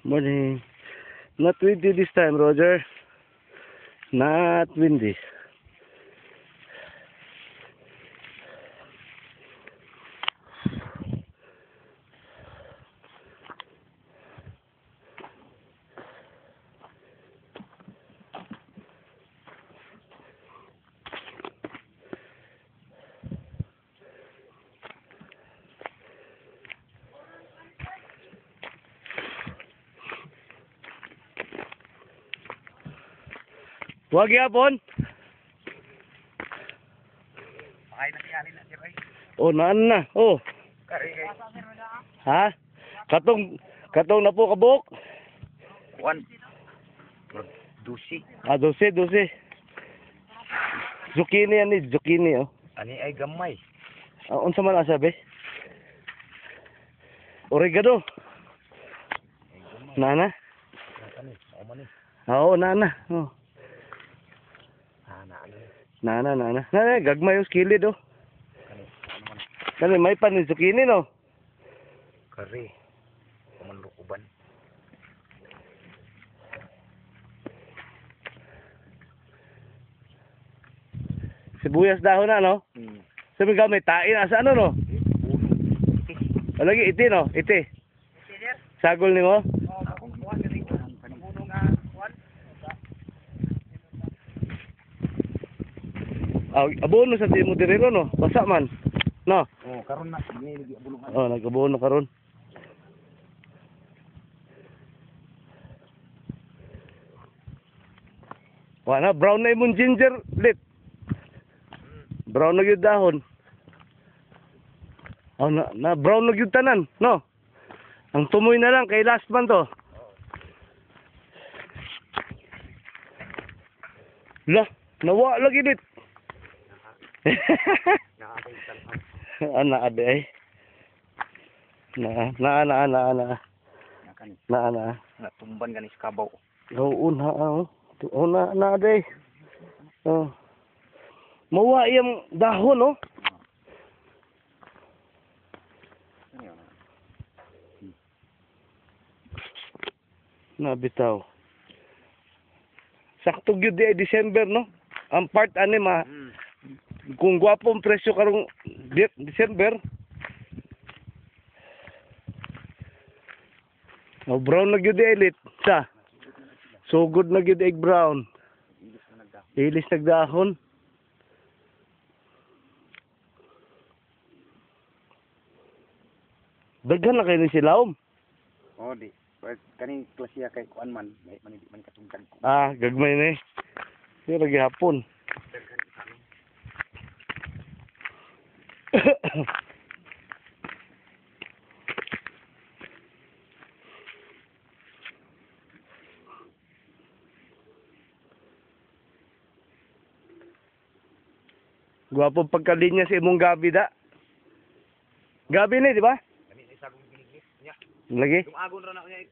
Morning. Not windy this time, Roger. Not windy. Wag yapon. Ay, nangyari na sir ay. Oh, naan na. Oh. Kari kay. Ha? Katong na po kabuk. One. Dusi. Ah, 12. Zucchini yan ni, zucchini oh. Ani ay gamay. Unsa man asabi? Oregano. Nana? Ani, o man ni. Oo, nana. Oh. Ana. Nana. Gagmay yung skilid oh. Kani, ano man. Kani may pan ni zucchini no. Kari. Kumanlukuban. Sibuyas dahon na no. Sabi ka may tain asa ano no. Lagi iti no, iti. Sagol nimo? Abono sa timo direro no. Basa man. No. Oh, karon na ni bulungan. Oh, nagabono karon. Wala brown na imong ginger lit. Brown na gyud dahon. Oh, na brown na gyud tanan, no? Ang tumoy na lang kay last man to. Lah, nawa lagi dit. Ana ade ay. Na. Nakani. Na. Natumban ganis kabaw. Oo na oh. Oo na ade. Oh. Mawa yung dahon oh. Nabitaw. Sakto gyud di ay December no. Ang part ani kung gwapong presyo karong December. Oh, brown na gyud di lit. Sa. So good na gyud egg brown. Ilis nagdahon. Daghan na kayo ni silawom. Oh, di. Kani klasya kay kuan man, may man di man katungkan ko. Ah, gagmay na eh. Pero lagi hapon. Gwapo pagkalinya sa imong gabi da. Gabi ni, di ba? Kani isa kong binigis niya. Lagi. Dumagon ra na niya.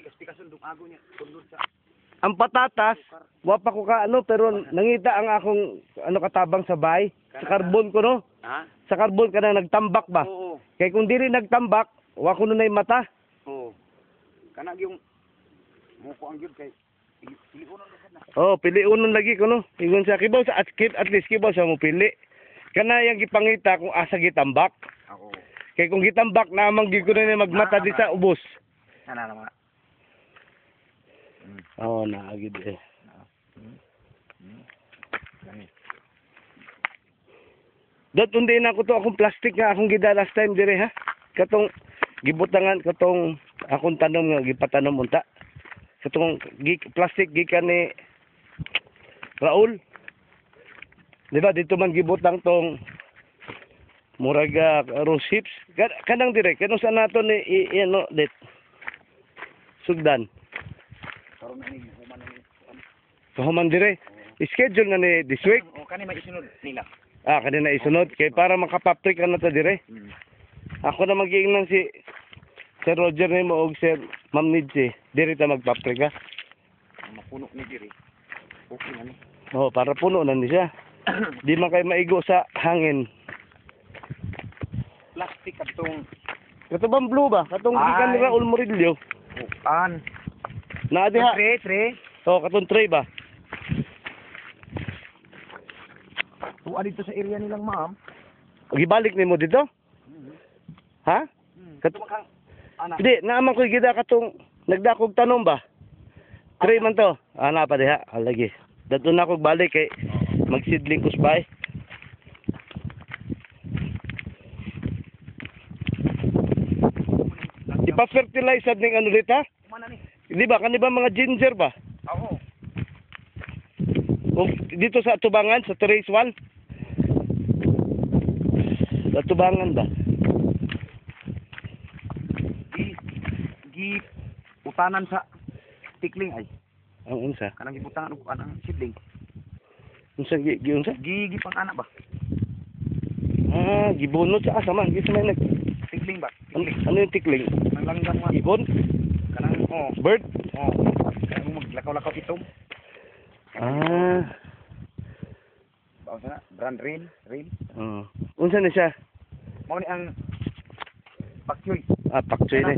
Ikas-pikason dumagon niya. Tundod sa Ang patatas, wapa ko ka ano, pero nangita ang akong ano katabang sa bahay. Sa karbon ko no. ha? Sa karbon ka na nagtambak ba? Oo. Kaya kung diri nagtambak, wa ko na mata. Oo. Kana yung muko ang gyud kay piliunon na. Oh, piliunon lagi ko no. Ingon sa kibaw sa at least kibaw sa mo pili. Kana yang gipangita kung asa gitambak. Oo. Kay kung gitambak namang gyud ko na magmata di sa ubos. Ana na mga. Oh, naagid eh. Dot undi na ko to akong plastic nga akong gida last time dire ha. Katong gibutangan katong akong tanom nga gipatanom unta. Katong plastic gikan ni Raul. Di ba dito man gibutang tong muraga rose hips. Kanang dire kanang sa nato ni ano dit. Sugdan. Karon ani human ni. Kahuman dire. Schedule na ni this week. O kani may isunod nila. Ah, kanina isunod. Kaya para makapaprik na ta dire. Ako na mag-iingnan si Sir Roger ni mo og Sir Ma'am Nidsi. Dire ta magpaprik ha. Mapuno ni diri. Okay na ni. Oh, para puno na ni siya. Di man kay maigo sa hangin. Plastic atong Katubang blue ba? Katong gikan ni Raul Murillo. Kuan. Na diha. Tre. Oh, katong tray ba? Tuwa dito sa area nilang ma'am. Gibalik nimo dito? Ha? Kat Tumakang anak. Hindi, naaman ko gida katong nagdakog tanom ba? Tray man to. Ana pa diha. Lagi. Dato na ko balik kay magsidling kus bay. Ipa-fertilize sad ning ano dito ha? Mana ni? Di ba? Kani ba mga ginger ba? Oo. O, dito sa tubangan, sa terrace wall? Sa tubangan ba? Gi utanan sa tikling ay. Ang unsa? Kanang gibutangan og anang sibling. Unsa unsa? Gi pang anak ba? Ah, gibunot sa asa man, gisa man nag. Tikling ba? Ano yung tikling? Nang langgam nga. Ibon? Kanang Bird? Kanang maglakaw-lakaw itom. Ah. Bawo na brand rail. Oh. Unsa na siya? Mao ni ang pakyoy. Ah, pakchoy na.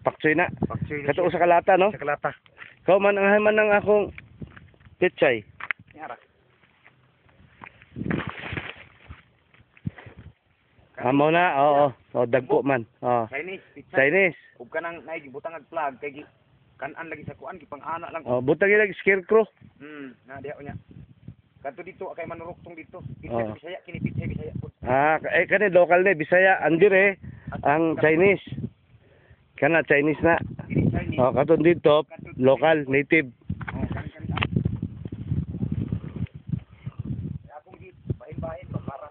Pakchoy na. Pakyoy. Kato sa kalata, no? Sa kalata. Kau man ang akong pechay. Yara. Amo na, oo. Oh, dagko man. Oh. Chinese. Pizza. Chinese. Ug kanang nay gibutang og plug kay kanan lagi sa kuan gipang ana lang. Oh, butang ilag scarecrow. Na diha unya. Kadto dito kay manuruktong dito. Oh. Pizza Bisaya kini pizza Bisaya pud. Ah, kani local ni Bisaya, andire ang Chinese. Kana Chinese na. Kini Chinese. Oh, katon dito local native. Oh, kani. Akong gi bahin-bahin ba para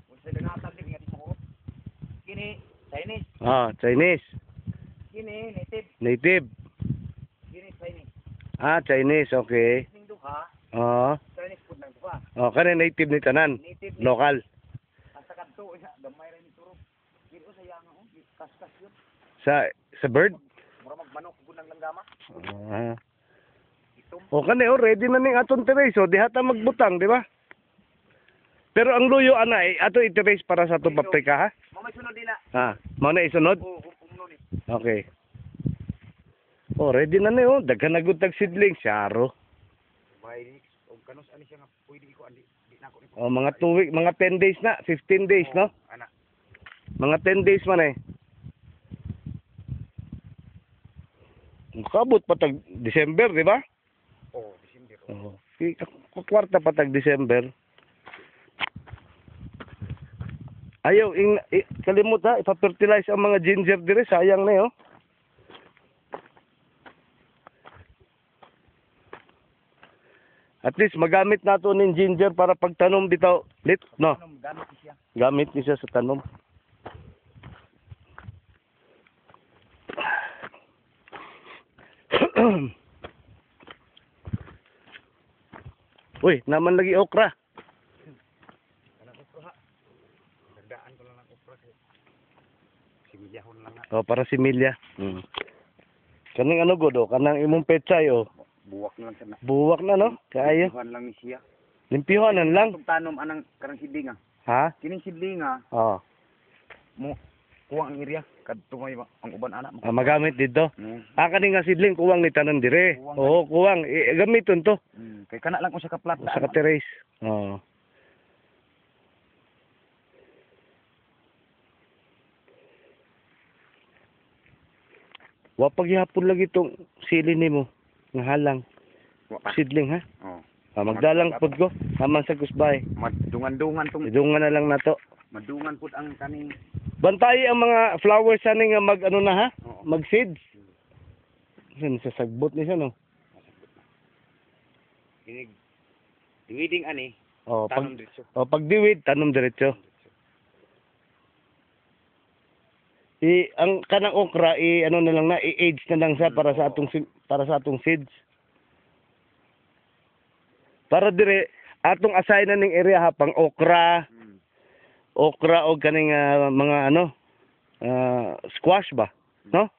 kung sa danatan din nga dito. Kini Chinese, Ah, Chinese. kini native, Native. kini Chinese. Ah, Chinese, okay. Ning duha, Oh. Chinese pud nang duha. Oh, kani native ni tanan. Native Local. asa kadto ya gamay ra ni turo. Dito sa yanga kaskas yun. Sa bird. Mura magmanok gud nang langgama. Ah. Itom. O kani ready na ning aton terrace, so diha ta magbutang, di ba? Pero ang luyo ana ato i-terrace para sa atong paprika ha. Mamay sunod nila. Ha, mao na isunod. Oh, umno ni. Okay. Oh, ready na ni oh, daghan na gud tag seedling, syaro. May og kanus ani siya nga pwede ko andi di na ko. Oh, mga 2 week, mga 10 days na, 15 days, no? Ana. Mga 10 days man eh. Kabot pa tag December, di ba? Oh, December. Oo. Kwarta pa tag December. Ayaw, kalimut ha, ipa-fertilize ang mga ginger dire, sayang na oh. At least magamit nato ning ginger para pagtanom bitaw lit, no? Ano gamit siya? Gamit ni siya sa tanom. Uy, naman lagi okra. Kanang okra ha. Dagdaan ko lang ng okra kay similyahon lang ha. Oh, para similya. Kaning ano god oh, kanang imong pechay oh. Buwak na lang siya na. Buwak na no? Kaayo. Buwan lang ni siya. Limpihonan lang. Itong tanom anang karang sidlinga. Ha? Kining sidlinga Oh. mo kuha ang area kadto may ang uban anak mo. Magamit dito. Ah, kaning nga sidling kuwang ni tanan dire. Kuwang Oo, kuwang. Gamiton to Kay kana lang ko sa kaplat sa ka-terrace. Oo. Wa paghihapon lagi tong sili nimo nga halang sidling ha. Oh. Ah, magdalang pud ko haman sa kusbay. Madungan-dungan tong Idungan na lang nato. madungan pud ang kaning Bantay ang mga flowers ani nga mag ano na ha? Oo. Mag seeds. Sin sa sagbot ni siya no. kinig diwiding ani Oh, tanom diretso. pag diwid tanom diretso. Ang kanang okra ano na lang na i-age na lang sa para sa atong seeds. Para dire atong assign na ning area ha pang okra, okra o kaning mga ano squash ba, no?